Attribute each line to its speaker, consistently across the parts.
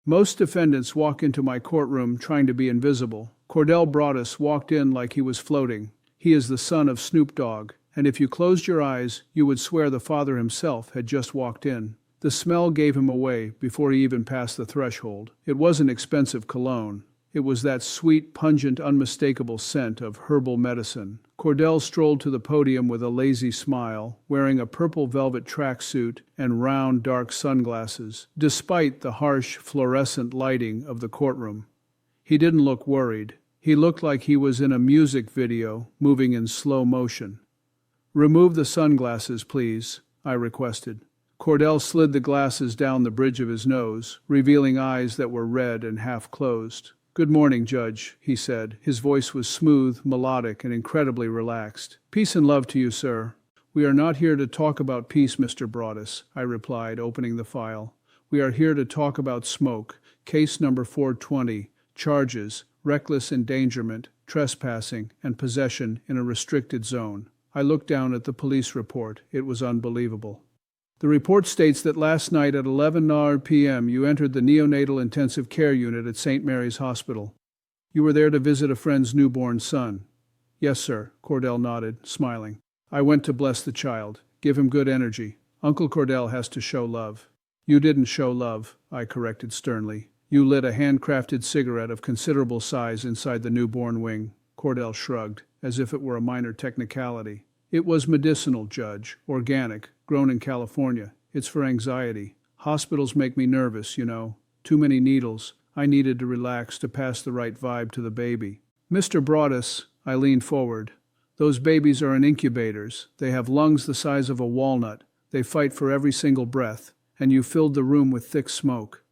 Speaker 1: Most defendants walk into my courtroom trying to be invisible. Cordell Broadus walked in like he was floating. He is the son of Snoop Dogg, and if you closed your eyes, you would swear the father himself had just walked in. The smell gave him away before he even passed the threshold. It wasn't expensive cologne. It was that sweet, pungent, unmistakable scent of herbal medicine. Cordell strolled to the podium with a lazy smile, wearing a purple velvet tracksuit and round, dark sunglasses, despite the harsh, fluorescent lighting of the courtroom. He didn't look worried. He looked like he was in a music video, moving in slow motion. "Remove the sunglasses, please," I requested. Cordell slid the glasses down the bridge of his nose, revealing eyes that were red and half closed. "Good morning, Judge," he said. His voice was smooth, melodic, and incredibly relaxed. "Peace and love to you, sir." "We are not here to talk about peace, Mr. Broadus," I replied, opening the file. "We are here to talk about smoke. Case number 420. Charges: reckless endangerment, trespassing, and possession in a restricted zone." I looked down at the police report. It was unbelievable. "The report states that last night at 11:00 p.m. you entered the Neonatal Intensive Care Unit at St. Mary's Hospital. You were there to visit a friend's newborn son." "Yes, sir," Cordell nodded, smiling. "I went to bless the child, give him good energy. Uncle Cordell has to show love." "You didn't show love," I corrected sternly. "You lit a handcrafted cigarette of considerable size inside the newborn wing." Cordell shrugged, as if it were a minor technicality. "It was medicinal, Judge, organic, grown in California. It's for anxiety. Hospitals make me nervous, you know. Too many needles. I needed to relax to pass the right vibe to the baby." "Mr. Broadus," I leaned forward, "those babies are in incubators. They have lungs the size of a walnut. They fight for every single breath, and you filled the room with thick smoke."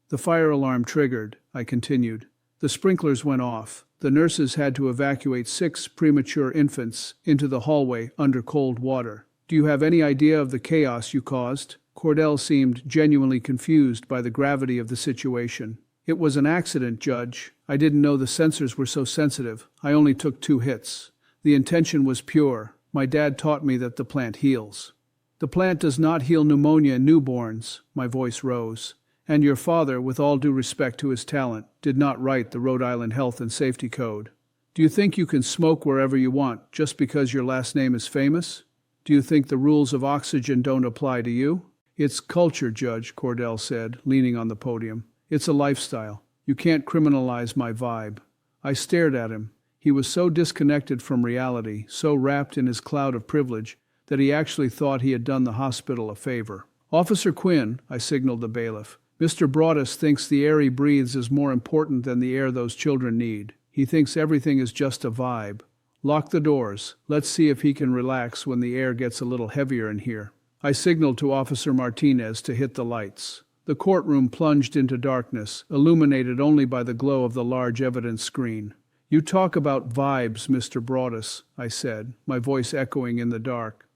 Speaker 1: "The fire alarm triggered," I continued. "The sprinklers went off. The nurses had to evacuate 6 premature infants into the hallway under cold water. Do you have any idea of the chaos you caused?" Cordell seemed genuinely confused by the gravity of the situation. "It was an accident, Judge. I didn't know the sensors were so sensitive. I only took 2 hits. The intention was pure. My dad taught me that the plant heals." "The plant does not heal pneumonia in newborns," my voice rose. "And your father, with all due respect to his talent, did not write the Rhode Island Health and Safety Code. Do you think you can smoke wherever you want just because your last name is famous? Do you think the rules of oxygen don't apply to you?" "It's culture, Judge," Cordell said, leaning on the podium. "It's a lifestyle. You can't criminalize my vibe." I stared at him. He was so disconnected from reality, so wrapped in his cloud of privilege, that he actually thought he had done the hospital a favor. "Officer Quinn," I signaled the bailiff, "Mr. Broadus thinks the air he breathes is more important than the air those children need. He thinks everything is just a vibe. Lock the doors. Let's see if he can relax when the air gets a little heavier in here." I signaled to Officer Martinez to hit the lights. The courtroom plunged into darkness, illuminated only by the glow of the large evidence screen. "You talk about vibes, Mr. Broadus," I said, my voice echoing in the dark.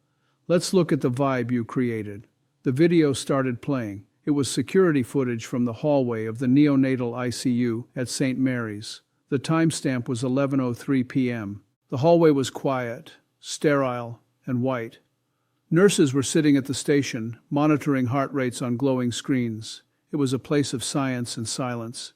Speaker 1: "Let's look at the vibe you created." The video started playing. It was security footage from the hallway of the Neonatal ICU at St. Mary's. The timestamp was 11:03 p.m. The hallway was quiet, sterile, and white. Nurses were sitting at the station, monitoring heart rates on glowing screens. It was a place of science and silence.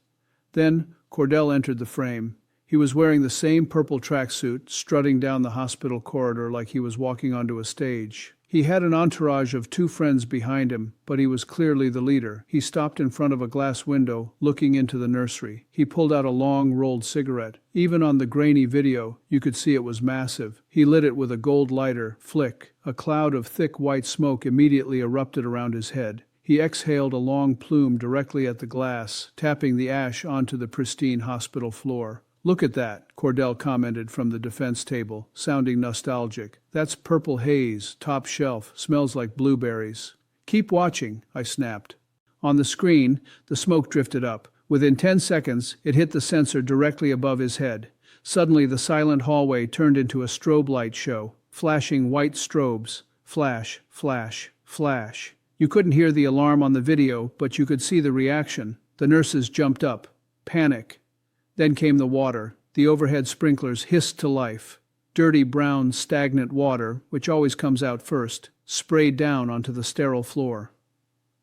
Speaker 1: Then Cordell entered the frame. He was wearing the same purple tracksuit, strutting down the hospital corridor like he was walking onto a stage. He had an entourage of 2 friends behind him, but he was clearly the leader. He stopped in front of a glass window, looking into the nursery. He pulled out a long, rolled cigarette. Even on the grainy video, you could see it was massive. He lit it with a gold lighter, flick. A cloud of thick white smoke immediately erupted around his head. He exhaled a long plume directly at the glass, tapping the ash onto the pristine hospital floor. "Look at that," Cordell commented from the defense table, sounding nostalgic. "That's purple haze, top shelf, smells like blueberries." "Keep watching," I snapped. On the screen, the smoke drifted up. Within 10 seconds, it hit the sensor directly above his head. Suddenly, the silent hallway turned into a strobe light show, flashing white strobes. Flash, flash, flash. You couldn't hear the alarm on the video, but you could see the reaction. The nurses jumped up. Panic. Then came the water. The overhead sprinklers hissed to life. Dirty brown, stagnant water, which always comes out first, sprayed down onto the sterile floor.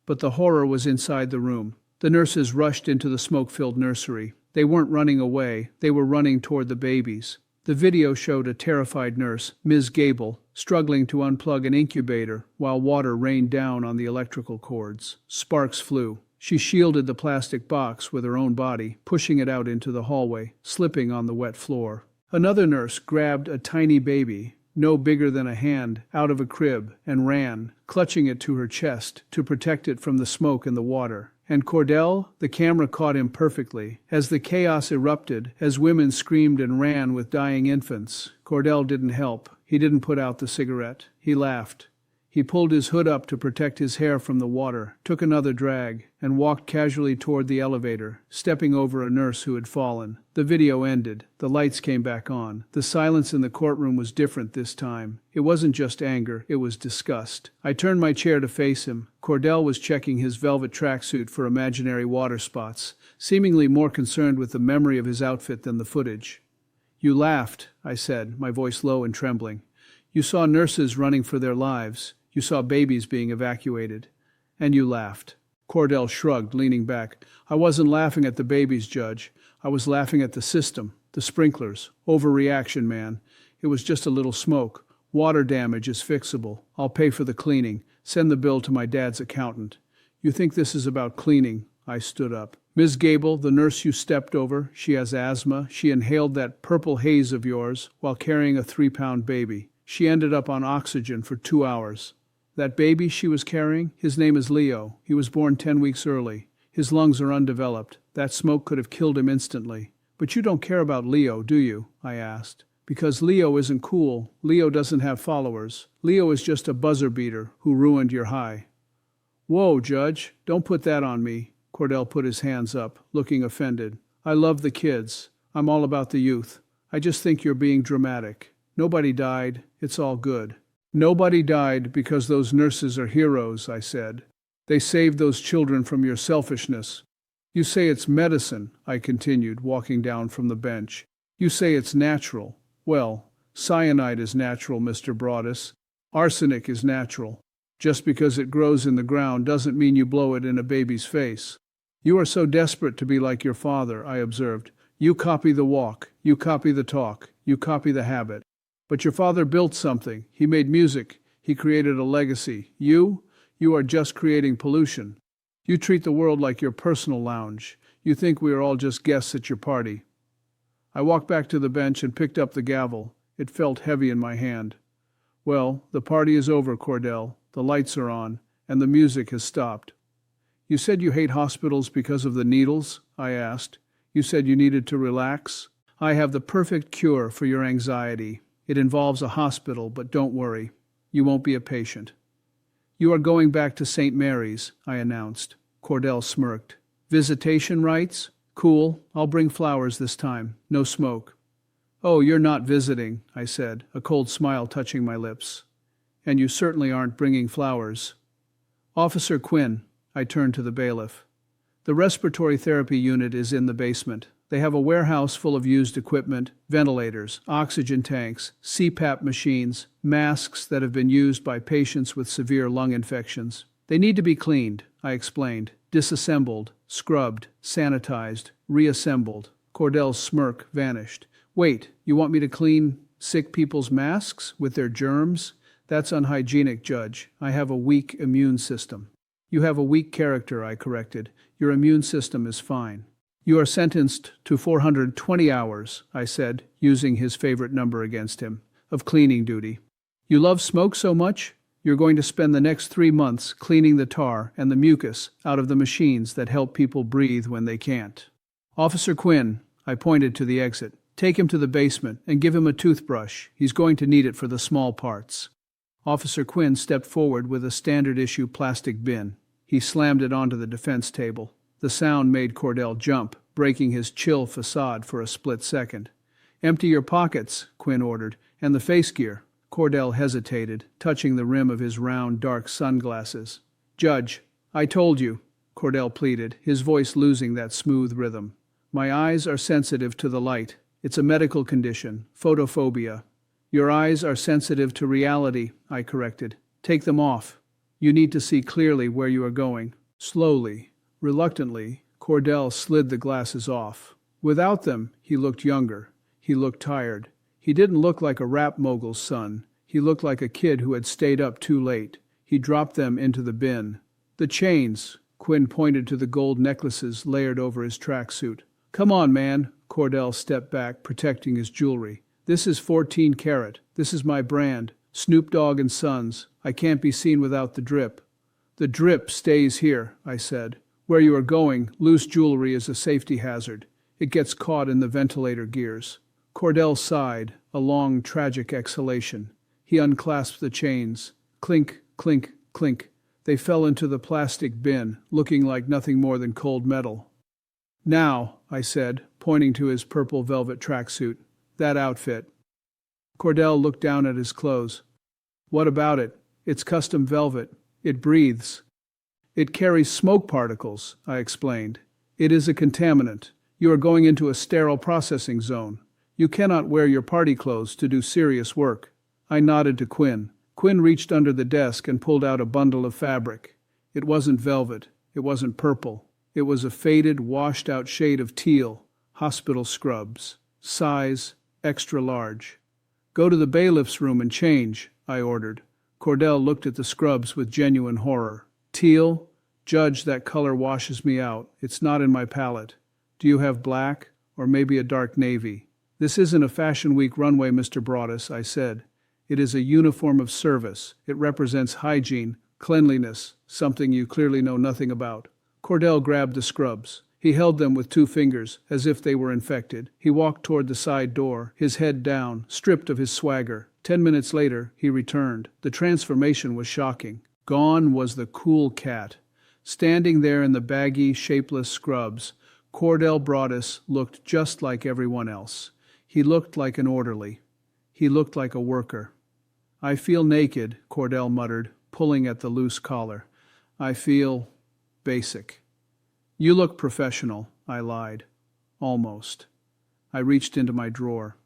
Speaker 1: But the horror was inside the room. The nurses rushed into the smoke-filled nursery. They weren't running away, they were running toward the babies. The video showed a terrified nurse, Ms. Gable, struggling to unplug an incubator while water rained down on the electrical cords. Sparks flew. She shielded the plastic box with her own body, pushing it out into the hallway, slipping on the wet floor. Another nurse grabbed a tiny baby, no bigger than a hand, out of a crib and ran, clutching it to her chest to protect it from the smoke and the water. And Cordell, the camera caught him perfectly. As the chaos erupted, as women screamed and ran with dying infants, Cordell didn't help. He didn't put out the cigarette. He laughed. He pulled his hood up to protect his hair from the water, took another drag, and walked casually toward the elevator, stepping over a nurse who had fallen. The video ended. The lights came back on. The silence in the courtroom was different this time. It wasn't just anger, it was disgust. I turned my chair to face him. Cordell was checking his velvet tracksuit for imaginary water spots, seemingly more concerned with the memory of his outfit than the footage. "You laughed," I said, my voice low and trembling. "You saw nurses running for their lives. You saw babies being evacuated. And you laughed." Cordell shrugged, leaning back. "I wasn't laughing at the babies, Judge. I was laughing at the system, the sprinklers. Overreaction, man. It was just a little smoke. Water damage is fixable. I'll pay for the cleaning. Send the bill to my dad's accountant." "You think this is about cleaning?" I stood up. "Ms. Gable, the nurse you stepped over, she has asthma. She inhaled that purple haze of yours while carrying a 3-pound baby. She ended up on oxygen for 2 hours. That baby she was carrying, his name is Leo. He was born 10 weeks early. His lungs are undeveloped. That smoke could have killed him instantly. But you don't care about Leo, do you?" I asked. "Because Leo isn't cool. Leo doesn't have followers. Leo is just a buzzer beater who ruined your high." "Whoa, Judge, don't put that on me." Cordell put his hands up, looking offended. "I love the kids. I'm all about the youth. I just think you're being dramatic. Nobody died. It's all good." "Nobody died because those nurses are heroes," I said. "They saved those children from your selfishness." "You say it's medicine," I continued, walking down from the bench. "You say it's natural. Well, cyanide is natural, Mr. Broadus. Arsenic is natural. Just because it grows in the ground doesn't mean you blow it in a baby's face." "You are so desperate to be like your father," I observed. "You copy the walk, you copy the talk, you copy the habit. But your father built something. He made music. He created a legacy. You are just creating pollution. You treat the world like your personal lounge. You think we are all just guests at your party." I walked back to the bench and picked up the gavel. It felt heavy in my hand. "Well, the party is over, Cordell. The lights are on, and the music has stopped." "You said you hate hospitals because of the needles?" I asked. "You said you needed to relax?" "I have the perfect cure for your anxiety. It involves a hospital, but don't worry. You won't be a patient." "You are going back to St. Mary's," I announced. Cordell smirked. "Visitation rights? Cool. I'll bring flowers this time. No smoke." "Oh, you're not visiting," I said, a cold smile touching my lips. "And you certainly aren't bringing flowers." "Officer Quinn," I turned to the bailiff. "The respiratory therapy unit is in the basement. They have a warehouse full of used equipment, ventilators, oxygen tanks, CPAP machines, masks that have been used by patients with severe lung infections. They need to be cleaned," I explained, "disassembled, scrubbed, sanitized, reassembled." Cordell's smirk vanished. "Wait, you want me to clean sick people's masks with their germs? That's unhygienic, Judge. I have a weak immune system." "You have a weak character," I corrected. "Your immune system is fine." "You are sentenced to 420 hours, I said, using his favorite number against him, of cleaning duty. "You love smoke so much? You're going to spend the next 3 months cleaning the tar and the mucus out of the machines that help people breathe when they can't." "Officer Quinn," I pointed to the exit, "take him to the basement and give him a toothbrush. He's going to need it for the small parts." Officer Quinn stepped forward with a standard-issue plastic bin. He slammed it onto the defense table. The sound made Cordell jump, breaking his chill facade for a split second. "Empty your pockets," Quinn ordered, "and the face gear." Cordell hesitated, touching the rim of his round, dark sunglasses. "Judge, I told you," Cordell pleaded, his voice losing that smooth rhythm. "My eyes are sensitive to the light. It's a medical condition, photophobia." "Your eyes are sensitive to reality," I corrected. "Take them off. You need to see clearly where you are going. Slowly. Reluctantly, Cordell slid the glasses off. Without them, he looked younger. He looked tired. He didn't look like a rap mogul's son. He looked like a kid who had stayed up too late. He dropped them into the bin. The chains, Quinn pointed to the gold necklaces layered over his tracksuit. Come on, man. Cordell stepped back, protecting his jewelry. This is 14 karat. This is my brand. Snoop Dogg and Sons. I can't be seen without the drip. The drip stays here, I said. Where you are going, loose jewelry is a safety hazard. It gets caught in the ventilator gears. Cordell sighed, a long, tragic exhalation. He unclasped the chains. Clink, clink, clink. They fell into the plastic bin, looking like nothing more than cold metal. Now, I said, pointing to his purple velvet tracksuit. That outfit. Cordell looked down at his clothes. What about it? It's custom velvet. It breathes. It carries smoke particles, I explained. It is a contaminant. You are going into a sterile processing zone. You cannot wear your party clothes to do serious work. I nodded to Quinn. Quinn reached under the desk and pulled out a bundle of fabric. It wasn't velvet. It wasn't purple. It was a faded, washed-out shade of teal. Hospital scrubs. Size, extra large. Go to the bailiff's room and change, I ordered. Cordell looked at the scrubs with genuine horror. Teal? Judge, that color washes me out. It's not in my palette. Do you have black? Or maybe a dark navy? This isn't a Fashion Week runway, Mr. Broadus, I said. It is a uniform of service. It represents hygiene, cleanliness, something you clearly know nothing about. Cordell grabbed the scrubs. He held them with 2 fingers, as if they were infected. He walked toward the side door, his head down, stripped of his swagger. 10 minutes later, he returned. The transformation was shocking. Gone was the cool cat. Standing there in the baggy, shapeless scrubs, Cordell Broadus looked just like everyone else. He looked like an orderly. He looked like a worker. I feel naked, Cordell muttered, pulling at the loose collar. I feel basic. You look professional, I lied. Almost. I reached into my drawer.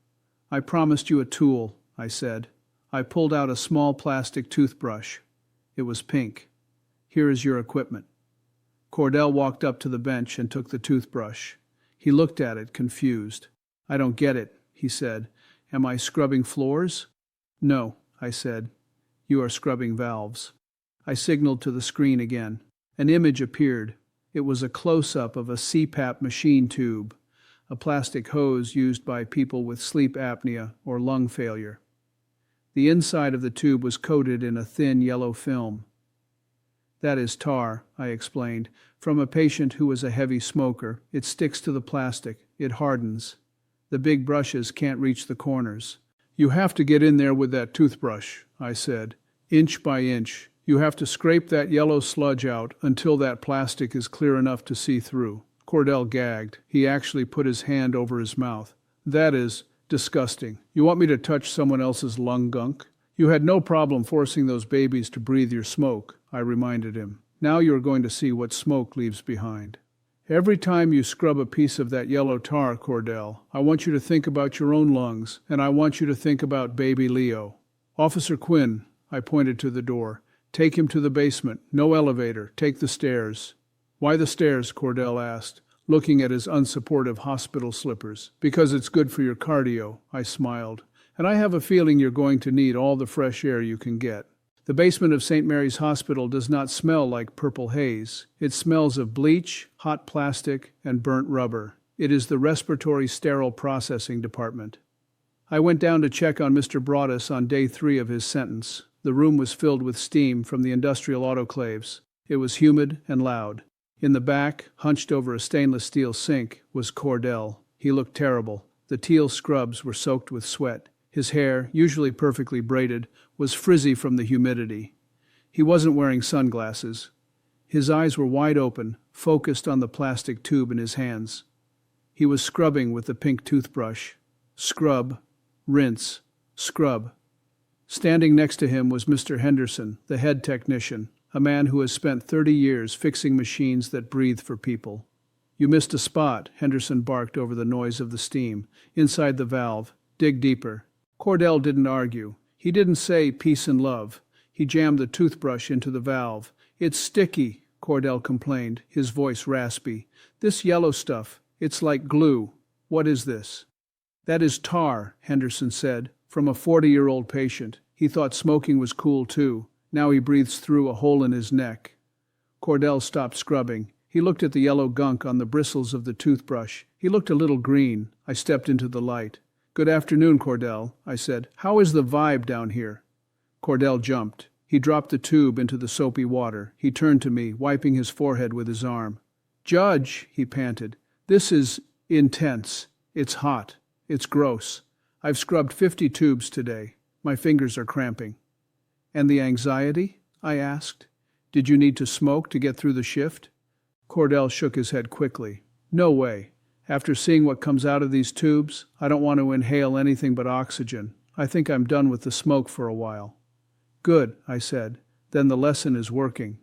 Speaker 1: I promised you a tool, I said. I pulled out a small plastic toothbrush. It was pink. Here is your equipment. Cordell walked up to the bench and took the toothbrush. He looked at it, confused. I don't get it, he said. Am I scrubbing floors? No, I said. You are scrubbing valves. I signaled to the screen again. An image appeared. It was a close-up of a CPAP machine tube, a plastic hose used by people with sleep apnea or lung failure. The inside of the tube was coated in a thin yellow film. That is tar, I explained. From a patient who was a heavy smoker, it sticks to the plastic. It hardens. The big brushes can't reach the corners. You have to get in there with that toothbrush, I said, inch by inch. You have to scrape that yellow sludge out until that plastic is clear enough to see through. Cordell gagged. He actually put his hand over his mouth. That is disgusting. You want me to touch someone else's lung gunk? You had no problem forcing those babies to breathe your smoke, I reminded him. Now you are going to see what smoke leaves behind. Every time you scrub a piece of that yellow tar, Cordell, I want you to think about your own lungs, and I want you to think about baby Leo. Officer Quinn, I pointed to the door. Take him to the basement. No elevator. Take the stairs. Why the stairs? Cordell asked, looking at his unsupportive hospital slippers. Because it's good for your cardio, I smiled. And I have a feeling you're going to need all the fresh air you can get. The basement of St. Mary's Hospital does not smell like purple haze. It smells of bleach, hot plastic, and burnt rubber. It is the respiratory sterile processing department. I went down to check on Mr. Broadus on day 3 of his sentence. The room was filled with steam from the industrial autoclaves. It was humid and loud. In the back, hunched over a stainless steel sink, was Cordell. He looked terrible. The teal scrubs were soaked with sweat. His hair, usually perfectly braided, was frizzy from the humidity. He wasn't wearing sunglasses. His eyes were wide open, focused on the plastic tube in his hands. He was scrubbing with the pink toothbrush. Scrub, rinse, scrub. Standing next to him was Mr. Henderson, the head technician, a man who has spent 30 years fixing machines that breathe for people. You missed a spot, Henderson barked over the noise of the steam. Inside the valve. Dig deeper. Cordell didn't argue. He didn't say peace and love. He jammed the toothbrush into the valve. It's sticky, Cordell complained, his voice raspy. "This yellow stuff, it's like glue. What is this?" "That is tar," Henderson said, "from a 40-year-old patient. He thought smoking was cool too. Now he breathes through a hole in his neck." Cordell stopped scrubbing. He looked at the yellow gunk on the bristles of the toothbrush. He looked a little green. I stepped into the light. "Good afternoon, Cordell," I said. "How is the vibe down here?" Cordell jumped. He dropped the tube into the soapy water. He turned to me, wiping his forehead with his arm. "Judge," he panted, "this is intense. It's hot. It's gross. I've scrubbed 50 tubes today. My fingers are cramping." "And the anxiety?" I asked. "Did you need to smoke to get through the shift?" Cordell shook his head quickly. "No way. After seeing what comes out of these tubes, I don't want to inhale anything but oxygen. I think I'm done with the smoke for a while." "Good," I said. "Then the lesson is working."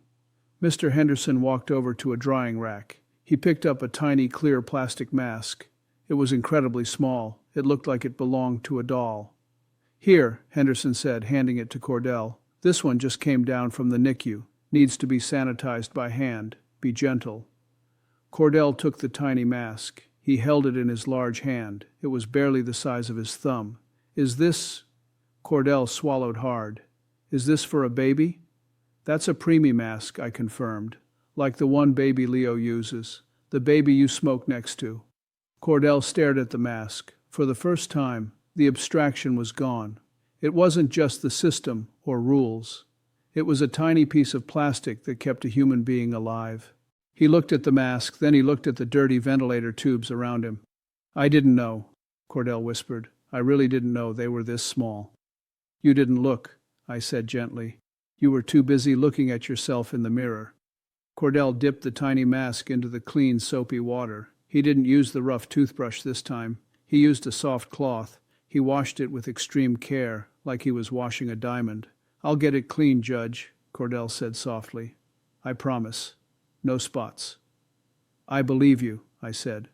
Speaker 1: Mr. Henderson walked over to a drying rack. He picked up a tiny clear plastic mask. It was incredibly small. It looked like it belonged to a doll. "Here," Henderson said, handing it to Cordell. "This one just came down from the NICU. Needs to be sanitized by hand. Be gentle." Cordell took the tiny mask. He held it in his large hand. It was barely the size of his thumb. "Is this—" Cordell swallowed hard. "Is this for a baby?" "That's a preemie mask," I confirmed. "Like the one baby Leo uses. The baby you smoke next to." Cordell stared at the mask. For the first time, the abstraction was gone. It wasn't just the system or rules. It was a tiny piece of plastic that kept a human being alive. He looked at the mask, then he looked at the dirty ventilator tubes around him. "I didn't know," Cordell whispered. "I really didn't know they were this small." "You didn't look," I said gently. "You were too busy looking at yourself in the mirror." Cordell dipped the tiny mask into the clean, soapy water. He didn't use the rough toothbrush this time. He used a soft cloth. He washed it with extreme care, like he was washing a diamond. "I'll get it clean, Judge," Cordell said softly. "I promise. No spots." "I believe you," I said.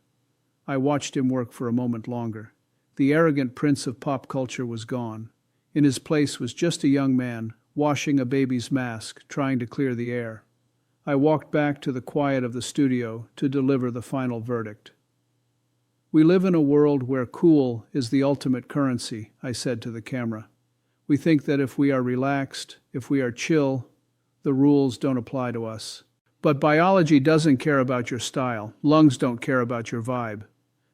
Speaker 1: I watched him work for a moment longer. The arrogant prince of pop culture was gone. In his place was just a young man, washing a baby's mask, trying to clear the air. I walked back to the quiet of the studio to deliver the final verdict. "We live in a world where cool is the ultimate currency," I said to the camera. "We think that if we are relaxed, if we are chill, the rules don't apply to us. But biology doesn't care about your style. Lungs don't care about your vibe.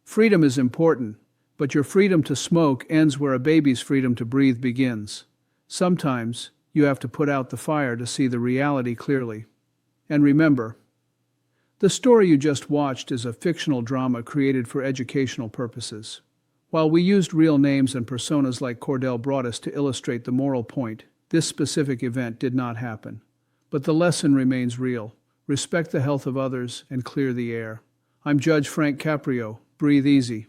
Speaker 1: Freedom is important, but your freedom to smoke ends where a baby's freedom to breathe begins. Sometimes you have to put out the fire to see the reality clearly. And remember, the story you just watched is a fictional drama created for educational purposes. While we used real names and personas like Cordell Broadus to illustrate the moral point, this specific event did not happen. But the lesson remains real. Respect the health of others and clear the air. I'm Judge Frank Caprio. Breathe easy.